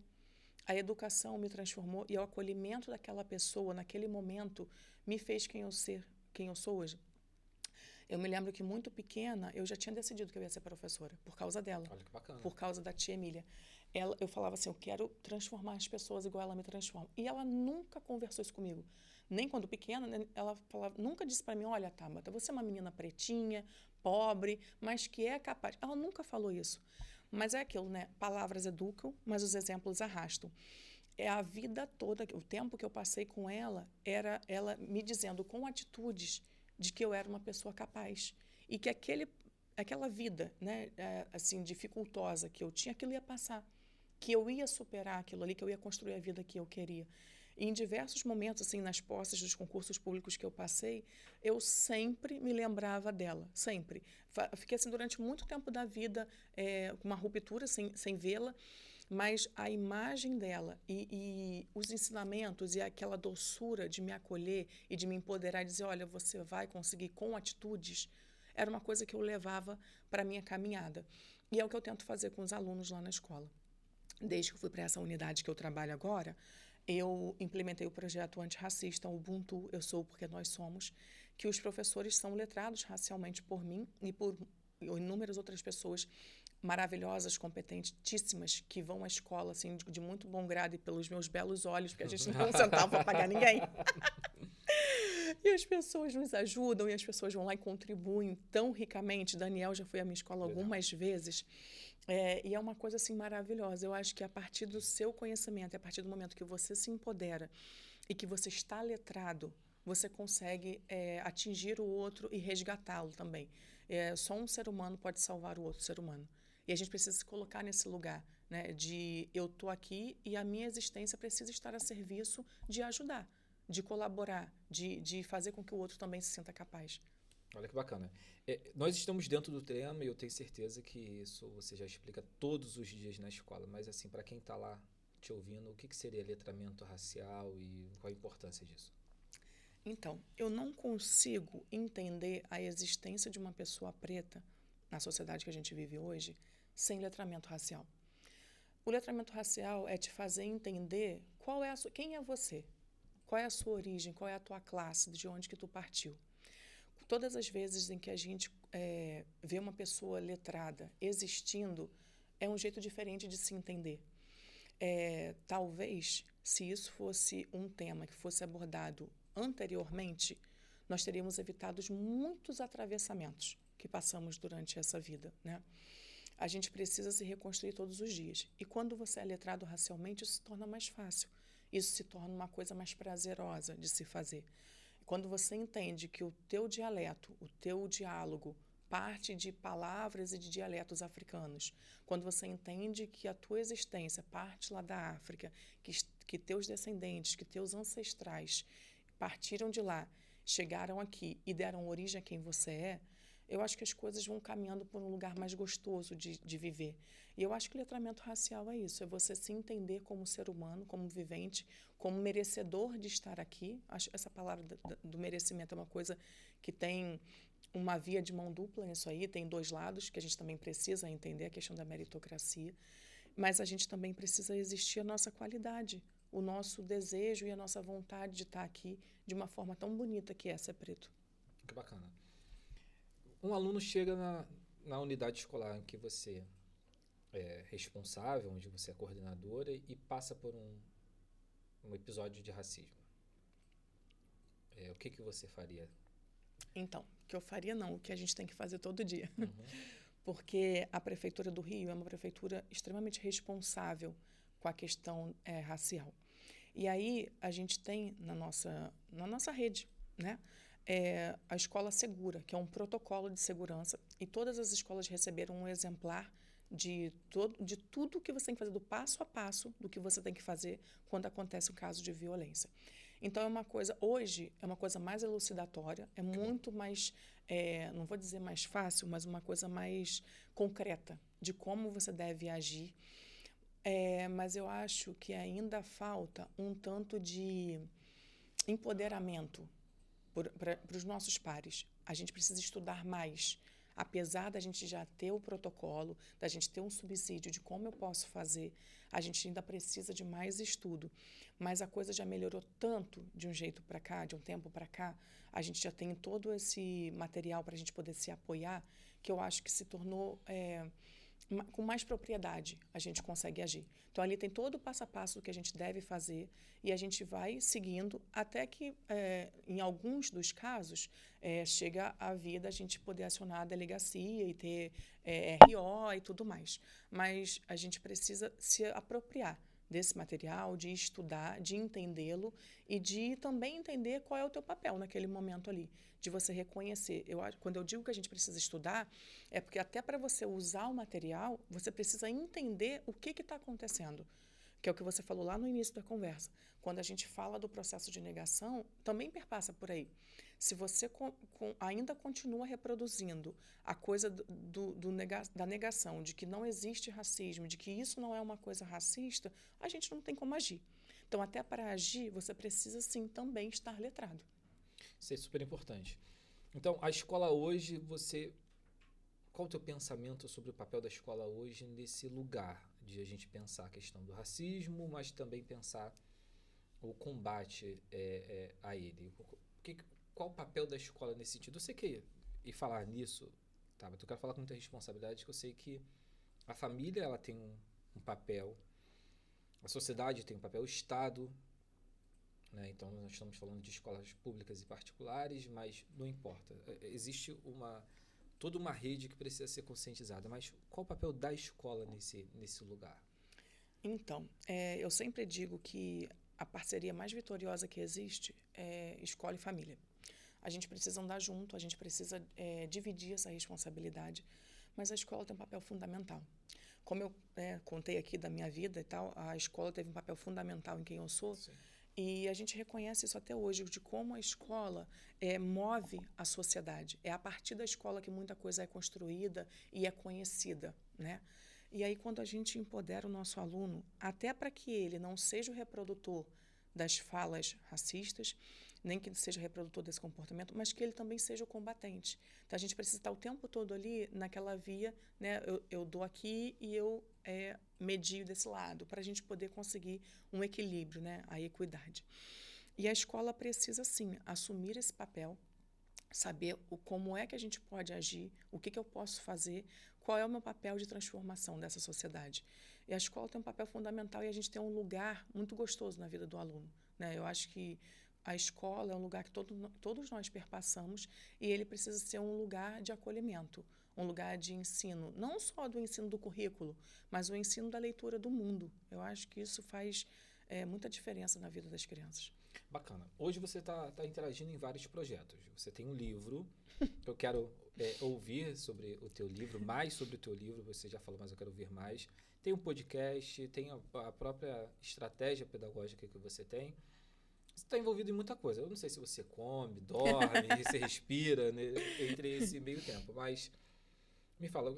A educação me transformou e o acolhimento daquela pessoa naquele momento me fez quem eu sou hoje. Eu me lembro que muito pequena eu já tinha decidido que eu ia ser professora, por causa dela. Olha que bacana. Por causa da tia Emília. Eu falava assim, eu quero transformar as pessoas igual ela me transforma. E ela nunca conversou isso comigo. Nem quando pequena, ela nunca disse para mim, olha, Tabata, você é uma menina pretinha, pobre, mas que é capaz. Ela nunca falou isso. Mas é aquilo, né? Palavras educam, mas os exemplos arrastam. é a vida toda, o tempo que eu passei com ela, era ela me dizendo com atitudes de que eu era uma pessoa capaz. E que aquela vida, né, assim, dificultosa que eu tinha, aquilo ia passar. Que eu ia superar aquilo ali, que eu ia construir a vida que eu queria. E em diversos momentos, assim, nas posses dos concursos públicos que eu passei, eu sempre me lembrava dela, sempre. Fiquei assim durante muito tempo da vida, com uma ruptura, sem vê-la, mas a imagem dela e os ensinamentos e aquela doçura de me acolher e de me empoderar e dizer, olha, você vai conseguir com atitudes, era uma coisa que eu levava para a minha caminhada. E é o que eu tento fazer com os alunos lá na escola. Desde que eu fui para essa unidade que eu trabalho agora, eu implementei o projeto antirracista, o Ubuntu, Eu Sou Porque Nós Somos, que os professores são letrados racialmente por mim e por inúmeras outras pessoas maravilhosas, competentíssimas, que vão à escola assim, de muito bom grado e pelos meus belos olhos, porque a gente não tem um centavo para pagar ninguém. E as pessoas nos ajudam e as pessoas vão lá e contribuem tão ricamente. Daniel já foi à minha escola algumas vezes. E é uma coisa assim maravilhosa. Eu acho que a partir do seu conhecimento, a partir do momento que você se empodera e que você está letrado, você consegue atingir o outro e resgatá-lo também. Só um ser humano pode salvar o outro ser humano. E a gente precisa se colocar nesse lugar, né, de eu estou aqui e a minha existência precisa estar a serviço de ajudar, de colaborar, de fazer com que o outro também se sinta capaz. Olha que bacana. Nós estamos dentro do tema e eu tenho certeza que isso você já explica todos os dias na escola. Mas, assim, para quem está lá te ouvindo, o que seria letramento racial e qual a importância disso? Então, eu não consigo entender a existência de uma pessoa preta na sociedade que a gente vive hoje sem letramento racial. O letramento racial é te fazer entender quem é você, qual é a sua origem, qual é a tua classe, de onde que tu partiu. Todas as vezes em que a gente vê uma pessoa letrada existindo, é um jeito diferente de se entender. Talvez, se isso fosse um tema que fosse abordado anteriormente, nós teríamos evitado muitos atravessamentos que passamos durante essa vida, né? A gente precisa se reconstruir todos os dias. E quando você é letrado racialmente, isso se torna mais fácil. Isso se torna uma coisa mais prazerosa de se fazer. Quando você entende que o teu dialeto, o teu diálogo, parte de palavras e de dialetos africanos, quando você entende que a tua existência parte lá da África, que teus descendentes, que teus ancestrais partiram de lá, chegaram aqui e deram origem a quem você é, eu acho que as coisas vão caminhando por um lugar mais gostoso de viver. E eu acho que o letramento racial é isso, é você se entender como ser humano, como vivente, como merecedor de estar aqui. Acho essa palavra do merecimento é uma coisa que tem uma via de mão dupla nisso aí, tem dois lados que a gente também precisa entender, a questão da meritocracia, mas a gente também precisa existir a nossa qualidade, o nosso desejo e a nossa vontade de estar aqui de uma forma tão bonita que é ser preto. Que bacana. Um aluno chega na unidade escolar em que você é responsável, onde você é coordenadora e passa por um episódio de racismo. O que você faria? Então, o que eu faria não, o que a gente tem que fazer todo dia. Uhum. Porque a Prefeitura do Rio é uma prefeitura extremamente responsável com a questão racial. E aí a gente tem na nossa rede, né, a Escola Segura, que é um protocolo de segurança, e todas as escolas receberam um exemplar de tudo que você tem que fazer, do passo a passo do que você tem que fazer quando acontece um caso de violência. Então, hoje, é uma coisa mais elucidatória, é muito mais, não vou dizer mais fácil, mas uma coisa mais concreta de como você deve agir. Mas eu acho que ainda falta um tanto de empoderamento para os nossos pares. A gente precisa estudar mais. Apesar da gente já ter o protocolo, da gente ter um subsídio de como eu posso fazer, a gente ainda precisa de mais estudo. Mas a coisa já melhorou tanto de um jeito para cá, de um tempo para cá, a gente já tem todo esse material para a gente poder se apoiar, que eu acho que se tornou... com mais propriedade a gente consegue agir. Então, ali tem todo o passo a passo do que a gente deve fazer e a gente vai seguindo até que, em alguns dos casos, chega a vida a gente poder acionar a delegacia e ter RO e tudo mais. Mas a gente precisa se apropriar desse material, de estudar, de entendê-lo e de também entender qual é o teu papel naquele momento ali, de você reconhecer. Quando eu digo que a gente precisa estudar, é porque até para você usar o material, você precisa entender o que está acontecendo, que é o que você falou lá no início da conversa. Quando a gente fala do processo de negação, também perpassa por aí. Se você ainda continua reproduzindo a coisa da negação, de que não existe racismo, de que isso não é uma coisa racista, a gente não tem como agir. Então, até para agir, você precisa, sim, também estar letrado. Isso é super importante. Então, a escola hoje, qual o teu pensamento sobre o papel da escola hoje nesse lugar de a gente pensar a questão do racismo, mas também pensar o combate a ele? Qual o papel da escola nesse sentido? Eu sei que, e falar nisso, tá, mas eu quero falar com muita responsabilidade, que eu sei que a família ela tem um papel, a sociedade tem um papel, o Estado, né? Então nós estamos falando de escolas públicas e particulares, mas não importa. Existe toda uma rede que precisa ser conscientizada, mas qual o papel da escola nesse lugar? Então, eu sempre digo que a parceria mais vitoriosa que existe é escola e família. A gente precisa andar junto, a gente precisa dividir essa responsabilidade, mas a escola tem um papel fundamental. Como eu contei aqui da minha vida e tal, a escola teve um papel fundamental em quem eu sou. Sim. E a gente reconhece isso até hoje, de como a escola move a sociedade. É a partir da escola que muita coisa é construída e é conhecida, né? E aí, quando a gente empodera o nosso aluno, até para que ele não seja o reprodutor das falas racistas, nem que ele seja reprodutor desse comportamento, mas que ele também seja o combatente. Então, a gente precisa estar o tempo todo ali naquela via, né? Eu dou aqui e eu medio desse lado, para a gente poder conseguir um equilíbrio, né? A equidade. E a escola precisa, sim, assumir esse papel, saber como é que a gente pode agir, o que eu posso fazer, qual é o meu papel de transformação dessa sociedade. E a escola tem um papel fundamental e a gente tem um lugar muito gostoso na vida do aluno, né? Eu acho que a escola é um lugar que todos nós perpassamos e ele precisa ser um lugar de acolhimento, um lugar de ensino, não só do ensino do currículo, mas o ensino da leitura do mundo. Eu acho que isso faz muita diferença na vida das crianças. Bacana. Hoje você está interagindo em vários projetos. Você tem um livro, eu quero ouvir sobre o teu livro, mais sobre o teu livro, você já falou, mas eu quero ouvir mais. Tem um podcast, tem a própria estratégia pedagógica que você tem. Você está envolvido em muita coisa. Eu não sei se você come, dorme, você respira, né, entre esse meio tempo, mas me fala,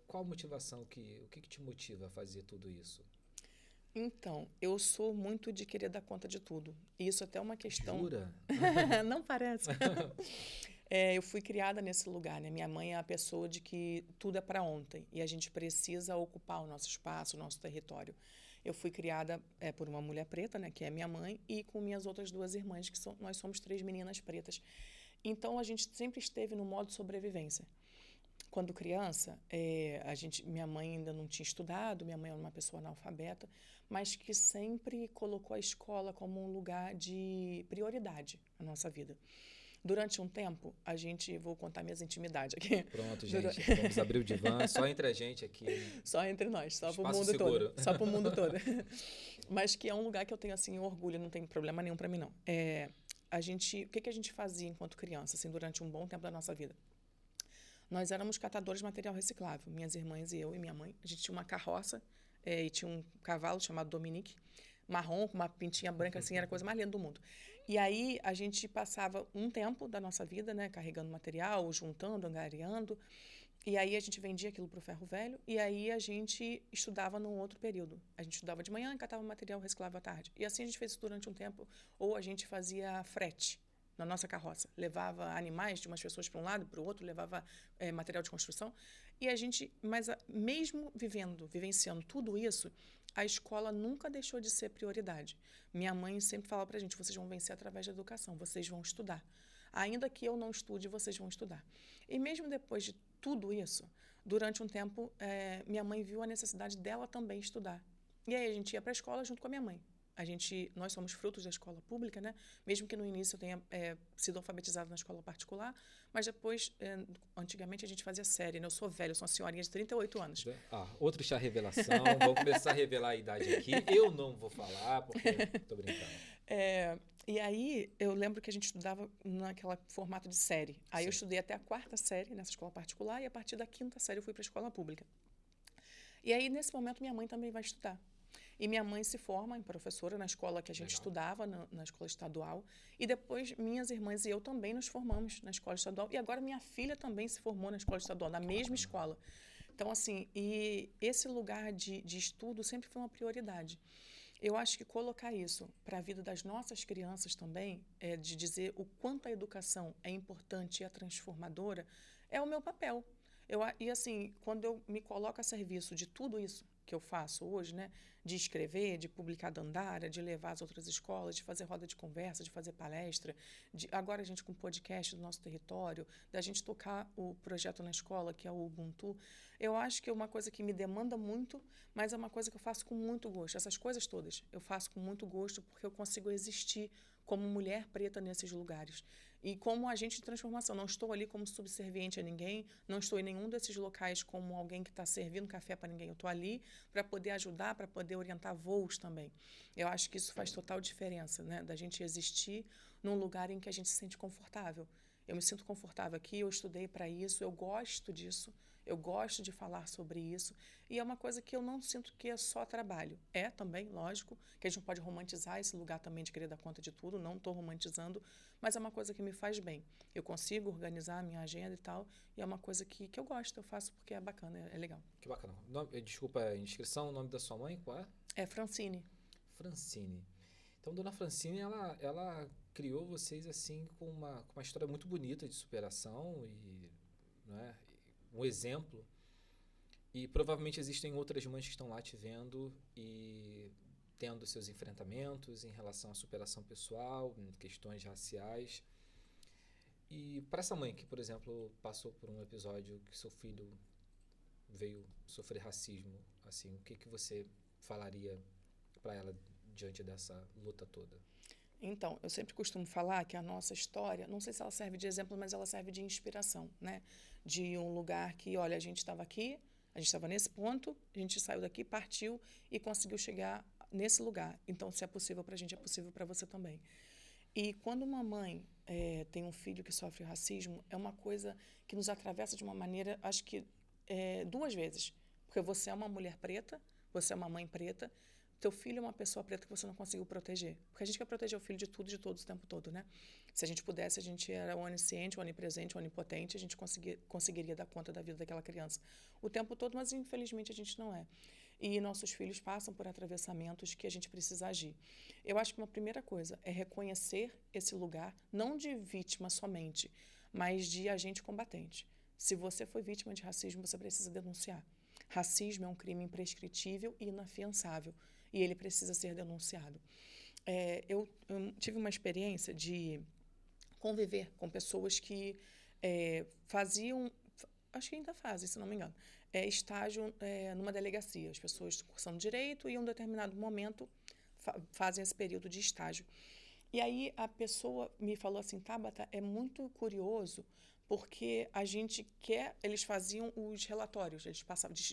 qual a motivação, o que te motiva a fazer tudo isso? Então, eu sou muito de querer dar conta de tudo. E isso até é uma questão... Jura? Não parece. Eu fui criada nesse lugar, né? Minha mãe é a pessoa de que tudo é para ontem e a gente precisa ocupar o nosso espaço, o nosso território. Eu fui criada por uma mulher preta, né, que é minha mãe, e com minhas outras duas irmãs, nós somos 3 meninas pretas. Então, a gente sempre esteve no modo sobrevivência. Quando criança, minha mãe ainda não tinha estudado, minha mãe era uma pessoa analfabeta, mas que sempre colocou a escola como um lugar de prioridade na nossa vida. Durante um tempo, vou contar minhas intimidades aqui. Pronto, gente, vamos abrir o divã, só entre a gente aqui. Só entre nós, só para o mundo seguro. todo. Só para o mundo todo. Mas que é um lugar que eu tenho, assim, orgulho, não tem problema nenhum para mim, não. O que a gente fazia enquanto criança, assim, durante um bom tempo da nossa vida? Nós éramos catadores de material reciclável, minhas irmãs e eu e minha mãe. A gente tinha uma carroça e tinha um cavalo chamado Dominique, marrom, com uma pintinha branca, assim, era a coisa mais linda do mundo. E aí a gente passava um tempo da nossa vida, né, carregando material, juntando, angariando, e aí a gente vendia aquilo para o ferro velho, e aí a gente estudava num outro período. A gente estudava de manhã e catava material reciclável à tarde. E assim a gente fez isso durante um tempo, ou a gente fazia frete na nossa carroça. Levava animais de umas pessoas para um lado, para o outro, levava material de construção. E a gente, mesmo vivenciando tudo isso, a escola nunca deixou de ser prioridade. Minha mãe sempre falava para a gente, vocês vão vencer através da educação, vocês vão estudar. Ainda que eu não estude, vocês vão estudar. E mesmo depois de tudo isso, durante um tempo, minha mãe viu a necessidade dela também estudar. E aí a gente ia para a escola junto com a minha mãe. nós somos frutos da escola pública, né? Mesmo que no início eu tenha sido alfabetizada na escola particular, mas depois, antigamente a gente fazia série, né? Eu sou velha, eu sou uma senhorinha de 38 anos. Outro chá revelação, vamos começar a revelar a idade aqui. Eu não vou falar, porque tô brincando. E aí, eu lembro que a gente estudava naquela formato de série. Aí eu estudei até a 4ª série nessa escola particular e a partir da 5ª série eu fui para a escola pública. E aí, nesse momento, minha mãe também vai estudar. E minha mãe se forma em professora na escola que a gente estudava, na escola estadual. E depois, minhas irmãs e eu também nos formamos na escola estadual. E agora, minha filha também se formou na escola estadual, na mesma escola. Então, assim, e esse lugar de estudo sempre foi uma prioridade. Eu acho que colocar isso para a vida das nossas crianças também, de dizer o quanto a educação é importante e é transformadora, é o meu papel. E assim, quando eu me coloco a serviço de tudo isso que eu faço hoje, né, de escrever, de publicar Dandara, de levar às outras escolas, de fazer roda de conversa, de fazer palestra, agora a gente com podcast do nosso território, da gente tocar o projeto na escola, que é o Ubuntu, eu acho que é uma coisa que me demanda muito, mas é uma coisa que eu faço com muito gosto. Essas coisas todas eu faço com muito gosto porque eu consigo existir como mulher preta nesses lugares. E como agente de transformação. Não estou ali como subserviente a ninguém, não estou em nenhum desses locais como alguém que está servindo café para ninguém. Eu estou ali para poder ajudar, para poder orientar voos também. Eu acho que isso faz total diferença, né? Da gente existir num lugar em que a gente se sente confortável. Eu me sinto confortável aqui, eu estudei para isso, eu gosto disso, eu gosto de falar sobre isso. E é uma coisa que eu não sinto que é só trabalho. É também, lógico, que a gente não pode romantizar esse lugar também de querer dar conta de tudo, não estou romantizando, mas é uma coisa que me faz bem. Eu consigo organizar a minha agenda e tal, e é uma coisa que eu gosto, eu faço porque é bacana, é legal. Que bacana. Desculpa a indiscrição, o nome da sua mãe, qual é? É Francine. Francine. Então, dona Francine, ela criou vocês assim com uma história muito bonita de superação e, né, um exemplo. E provavelmente existem outras mães que estão lá te vendo e tendo seus enfrentamentos em relação à superação pessoal, em questões raciais. E para essa mãe que, por exemplo, passou por um episódio que seu filho veio sofrer racismo, assim, o que você falaria para ela diante dessa luta toda? Então, eu sempre costumo falar que a nossa história, não sei se ela serve de exemplo, mas ela serve de inspiração, né? De um lugar que, olha, a gente estava aqui, a gente estava nesse ponto, a gente saiu daqui, partiu e conseguiu chegar nesse lugar. Então, se é possível para a gente, é possível para você também. E quando uma mãe tem um filho que sofre racismo, é uma coisa que nos atravessa de uma maneira, acho que 2 vezes. Porque você é uma mulher preta, você é uma mãe preta, teu filho é uma pessoa preta que você não conseguiu proteger. Porque a gente quer proteger o filho de tudo, de todos, o tempo todo, né? Se a gente pudesse, a gente era onisciente, onipresente, onipotente, a gente conseguiria dar conta da vida daquela criança o tempo todo, mas infelizmente a gente não é. E nossos filhos passam por atravessamentos que a gente precisa agir. Eu acho que uma primeira coisa é reconhecer esse lugar, não de vítima somente, mas de agente combatente. Se você foi vítima de racismo, você precisa denunciar. Racismo é um crime imprescritível e inafiançável, e ele precisa ser denunciado. Eu tive uma experiência de conviver com pessoas que faziam, acho que ainda fazem, se não me engano, estágio numa delegacia. As pessoas cursando direito e em um determinado momento fazem esse período de estágio. E aí a pessoa me falou assim, Tabata, é muito curioso porque a gente eles faziam os relatórios, eles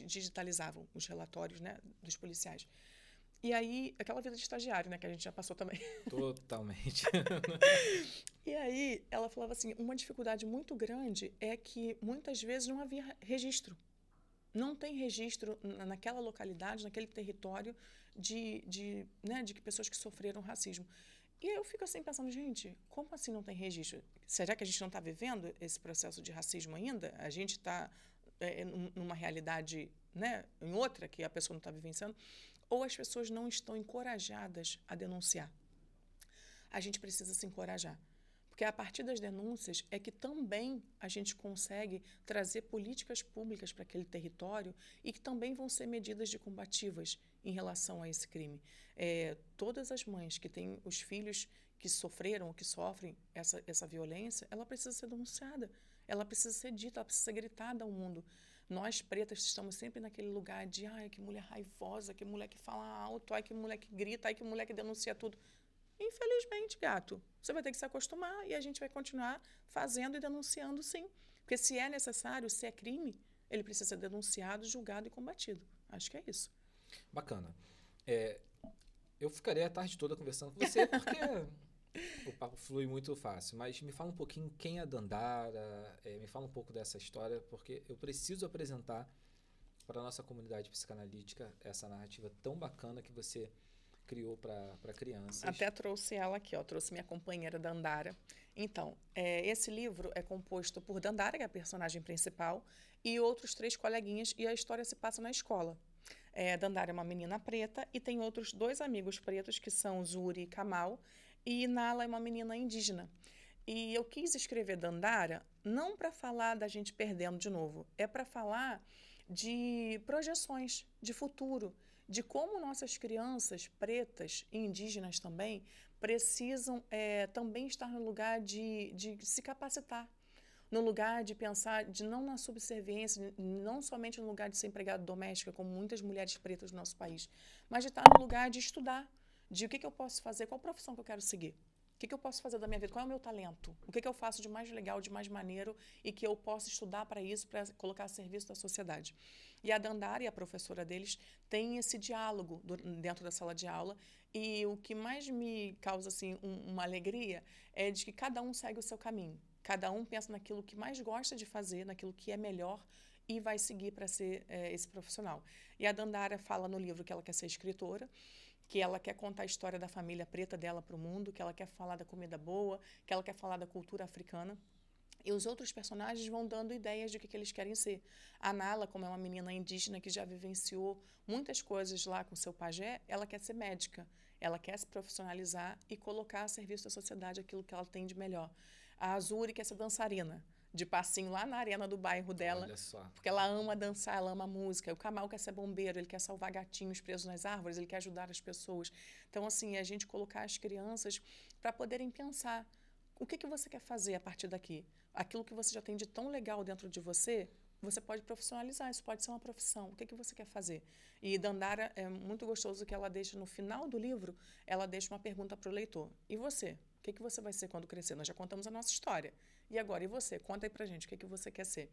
digitalizavam os relatórios, né, dos policiais. E aí, aquela vida de estagiário, né, que a gente já passou também. Totalmente. E aí, ela falava assim, uma dificuldade muito grande é que muitas vezes não havia registro. Não tem registro naquela localidade, naquele território né, de que pessoas que sofreram racismo. E aí eu fico assim pensando, gente, como assim não tem registro? Será que a gente não está vivendo esse processo de racismo ainda? A gente está numa realidade, né, em outra que a pessoa não está vivenciando? Ou as pessoas não estão encorajadas a denunciar? A gente precisa se encorajar. Porque a partir das denúncias é que também a gente consegue trazer políticas públicas para aquele território e que também vão ser medidas de combativas em relação a esse crime. Todas as mães que têm os filhos que sofreram ou que sofrem essa violência, ela precisa ser denunciada, ela precisa ser dita, ela precisa ser gritada ao mundo. Nós pretas estamos sempre naquele lugar de, ai, que mulher raivosa, que mulher que fala alto, ai, que mulher que grita, ai, que mulher que denuncia tudo. Infelizmente, gato, você vai ter que se acostumar e a gente vai continuar fazendo e denunciando, sim. Porque se é necessário, se é crime, ele precisa ser denunciado, julgado e combatido. Acho que é isso. Bacana. Eu ficaria a tarde toda conversando com você, porque o papo flui muito fácil. Mas me fala um pouquinho quem é a Dandara, me fala um pouco dessa história, porque eu preciso apresentar para a nossa comunidade psicanalítica essa narrativa tão bacana que você criou para crianças. Até trouxe ela aqui, ó, trouxe minha companheira Dandara. Então, esse livro é composto por Dandara, que é a personagem principal, e outros 3 coleguinhas, e a história se passa na escola. Dandara é uma menina preta e tem outros 2 amigos pretos, que são Zuri e Kamal, e Nala é uma menina indígena. E eu quis escrever Dandara não para falar da gente perdendo de novo, é para falar de projeções, de futuro, de como nossas crianças pretas e indígenas também precisam também estar no lugar de se capacitar, no lugar de pensar, de não na subserviência, não somente no lugar de ser empregada doméstica, como muitas mulheres pretas do nosso país, mas de estar no lugar de estudar, de o que eu posso fazer, qual profissão que eu quero seguir. O que eu posso fazer da minha vida? Qual é o meu talento? O que eu faço de mais legal, de mais maneiro e que eu posso estudar para isso, para colocar a serviço da sociedade? E a Dandara e a professora deles têm esse diálogo dentro da sala de aula e o que mais me causa assim, uma alegria é de que cada um segue o seu caminho. Cada um pensa naquilo que mais gosta de fazer, naquilo que é melhor e vai seguir para ser esse profissional. E a Dandara fala no livro que ela quer ser escritora, que ela quer contar a história da família preta dela para o mundo, que ela quer falar da comida boa, que ela quer falar da cultura africana. E os outros personagens vão dando ideias de que eles querem ser. A Nala, como é uma menina indígena que já vivenciou muitas coisas lá com seu pajé, ela quer ser médica. Ela quer se profissionalizar e colocar a serviço da sociedade aquilo que ela tem de melhor. A Azuri quer ser dançarina, de passinho lá na arena do bairro dela, Olha só. porque ela ama dançar, ela ama música. O Kamal quer ser bombeiro, ele quer salvar gatinhos presos nas árvores, ele quer ajudar as pessoas. Então, assim, a gente colocar as crianças para poderem pensar o que você quer fazer a partir daqui. Aquilo que você já tem de tão legal dentro de você, você pode profissionalizar, isso pode ser uma profissão. O que você quer fazer? E Dandara, é muito gostoso que ela deixa, no final do livro, ela deixa uma pergunta para o leitor. E você? O que você vai ser quando crescer? Nós já contamos a nossa história. E agora, e você? Conta aí pra gente, o que você quer ser?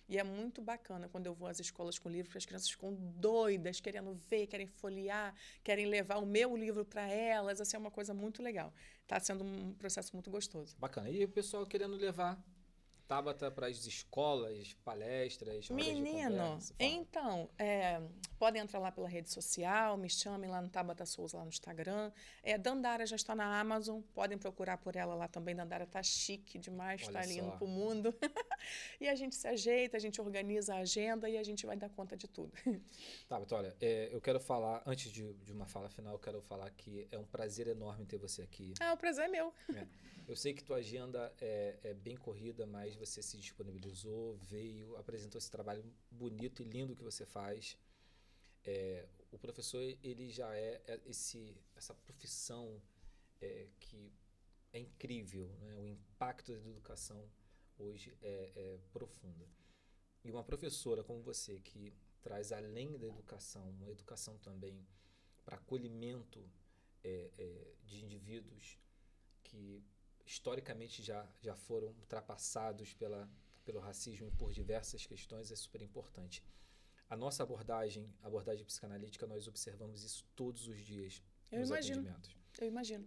E é muito bacana quando eu vou às escolas com livros, porque as crianças ficam doidas, querendo ver, querem folhear, querem levar o meu livro para elas. Assim, é uma coisa muito legal. Está sendo um processo muito gostoso. Bacana. E o pessoal querendo levar Tabata para as escolas, palestras, rodas de conversa? Então, podem entrar lá pela rede social, me chamem lá no Tabata Souza, lá no Instagram. Dandara já está na Amazon, podem procurar por ela lá também. Dandara está chique demais, está ali indo para o mundo. E a gente se ajeita, a gente organiza a agenda e a gente vai dar conta de tudo. Tabata, olha, eu quero falar, antes de uma fala final, eu quero falar que é um prazer enorme ter você aqui. O prazer é meu. Eu sei que tua agenda é bem corrida, mas você se disponibilizou, veio, apresentou esse trabalho bonito e lindo que você faz. O professor, ele já essa profissão que é incrível, né? O impacto da educação hoje é profundo. E uma professora como você, que traz além da educação, uma educação também para acolhimento de indivíduos que historicamente já foram ultrapassados pelo racismo e por diversas questões, é super importante. A nossa abordagem psicanalítica, nós observamos isso todos os dias nos atendimentos. Eu imagino.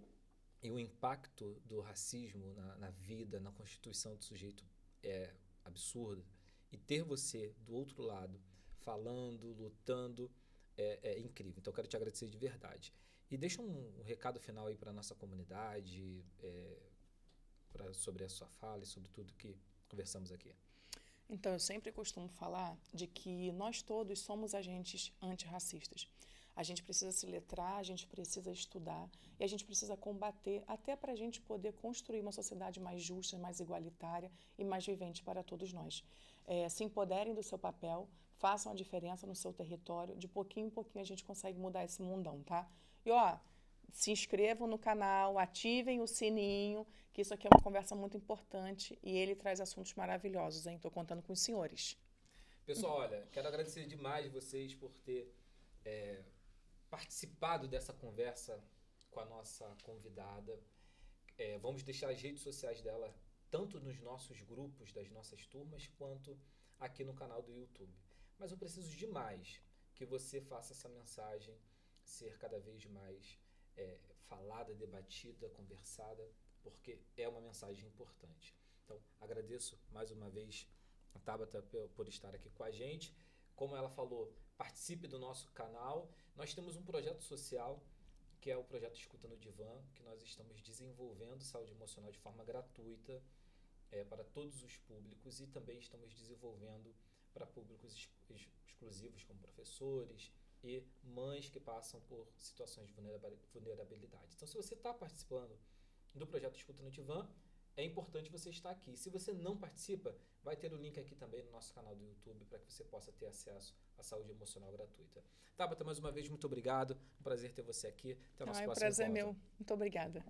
E o impacto do racismo na vida, na constituição do sujeito é absurdo. E ter você do outro lado, falando, lutando, é incrível. Então, eu quero te agradecer de verdade. E deixa um recado final aí para a nossa comunidade, sobre a sua fala e sobre tudo que conversamos aqui. Então, eu sempre costumo falar de que nós todos somos agentes antirracistas. A gente precisa se letrar, a gente precisa estudar e a gente precisa combater até para a gente poder construir uma sociedade mais justa, mais igualitária e mais vivente para todos nós. Se empoderem do seu papel, façam a diferença no seu território, de pouquinho em pouquinho a gente consegue mudar esse mundão, tá? E se inscrevam no canal, ativem o sininho, que isso aqui é uma conversa muito importante e ele traz assuntos maravilhosos, hein? Estou contando com os senhores. Pessoal, olha, quero agradecer demais vocês por ter participado dessa conversa com a nossa convidada. Vamos deixar as redes sociais dela tanto nos nossos grupos das nossas turmas quanto aqui no canal do YouTube. Mas eu preciso demais que você faça essa mensagem ser cada vez mais falada, debatida, conversada, porque é uma mensagem importante. Então, agradeço mais uma vez a Tabata por estar aqui com a gente. Como ela falou, participe do nosso canal. Nós temos um projeto social, que é o projeto Escuta no Divã, que nós estamos desenvolvendo saúde emocional de forma gratuita para todos os públicos e também estamos desenvolvendo para públicos exclusivos, como professores e mães que passam por situações de vulnerabilidade. Então, se você está participando do projeto Escuta no Divã, é importante você estar aqui. Se você não participa, vai ter o link aqui também no nosso canal do YouTube para que você possa ter acesso à saúde emocional gratuita. Tabata, mais uma vez, muito obrigado. Um prazer ter você aqui. Até o nosso próximo encontro. O prazer é meu. Muito obrigada.